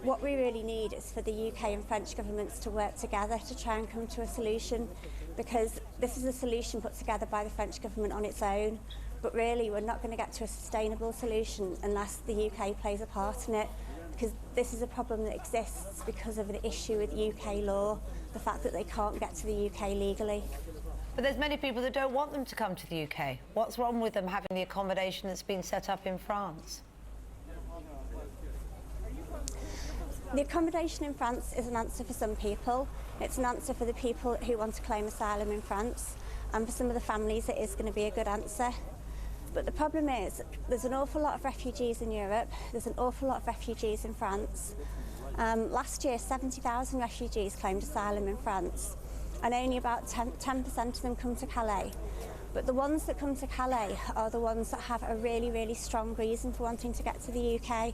what we really need is for the UK and French governments to work together to try and come to a solution, because this is a solution put together by the French government on its own, but really we're not going to get to a sustainable solution unless the UK plays a part in it, because this is a problem that exists because of an issue with UK law, the fact that they can't get to the UK legally. But there's many people that don't want them to come to the UK. What's wrong with them having the accommodation that's been set up in France? The accommodation in France is an answer for some people. It's an answer for the people who want to claim asylum in France, and for some of the families it is going to be a good answer. But the problem is, there's an awful lot of refugees in Europe, there's an awful lot of refugees in France. Last year, 70,000 refugees claimed asylum in France, and only about 10% of them come to Calais. But the ones that come to Calais are the ones that have a really, really strong reason for wanting to get to the UK.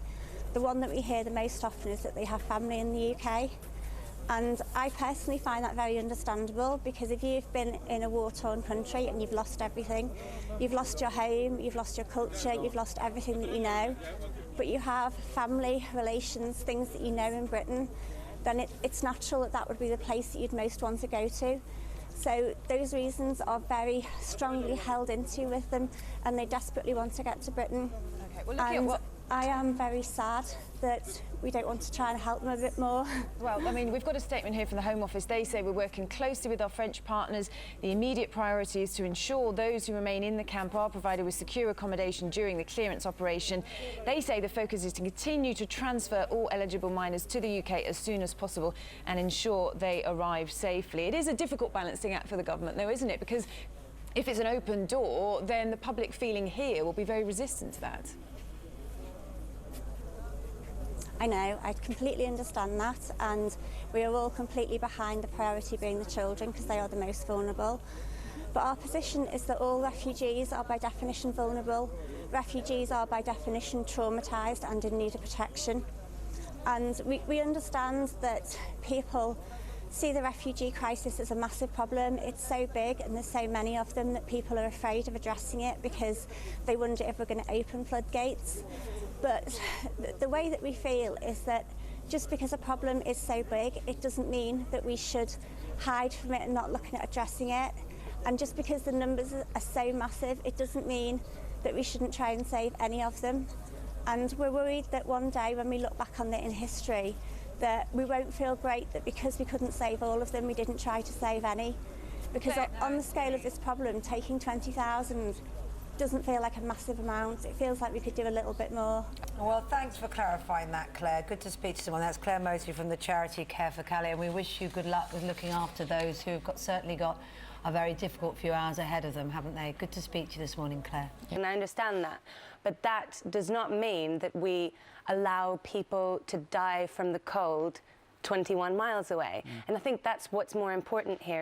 The one that we hear the most often is that they have family in the UK. And I personally find that very understandable, because if you've been in a war-torn country and you've lost everything, you've lost your home, you've lost your culture, you've lost everything that you know, but you have family, relations, things that you know in Britain, then it's natural that that would be the place that you'd most want to go to. So those reasons are very strongly held into with them, and they desperately want to get to Britain. Okay, well, looking at what... I am very sad that we don't want to try and help them a bit more. Well, I mean, we've got a statement here from the Home Office. They say we're working closely with our French partners. The immediate priority is to ensure those who remain in the camp are provided with secure accommodation during the clearance operation. They say the focus is to continue to transfer all eligible minors to the UK as soon as possible and ensure they arrive safely. It is a difficult balancing act for the government, though, isn't it? Because if it's an open door, then the public feeling here will be very resistant to that. I know, I completely understand that, and we are all completely behind the priority being the children, because they are the most vulnerable. But our position is that all refugees are by definition vulnerable. Refugees are by definition traumatised and in need of protection. And we understand that people see the refugee crisis as a massive problem. It's so big and there's so many of them that people are afraid of addressing it because they wonder if we're going to open floodgates. But the way that we feel is that just because a problem is so big, it doesn't mean that we should hide from it and not looking at addressing it. And just because the numbers are so massive, it doesn't mean that we shouldn't try and save any of them. And we're worried that one day when we look back on it in history, that we won't feel great that because we couldn't save all of them, we didn't try to save any. Because on the scale of this problem, taking 20,000 doesn't feel like a massive amount. It feels like we could do a little bit more. Well, thanks for clarifying that, Claire. Good to speak to someone. That's Claire Mosley from the charity Care for Calais, and we wish you good luck with looking after those who've certainly got a very difficult few hours ahead of them, haven't they? Good to speak to you this morning, Claire. And I understand that, but that does not mean that we allow people to die from the cold 21 miles away. And I think that's what's more important here.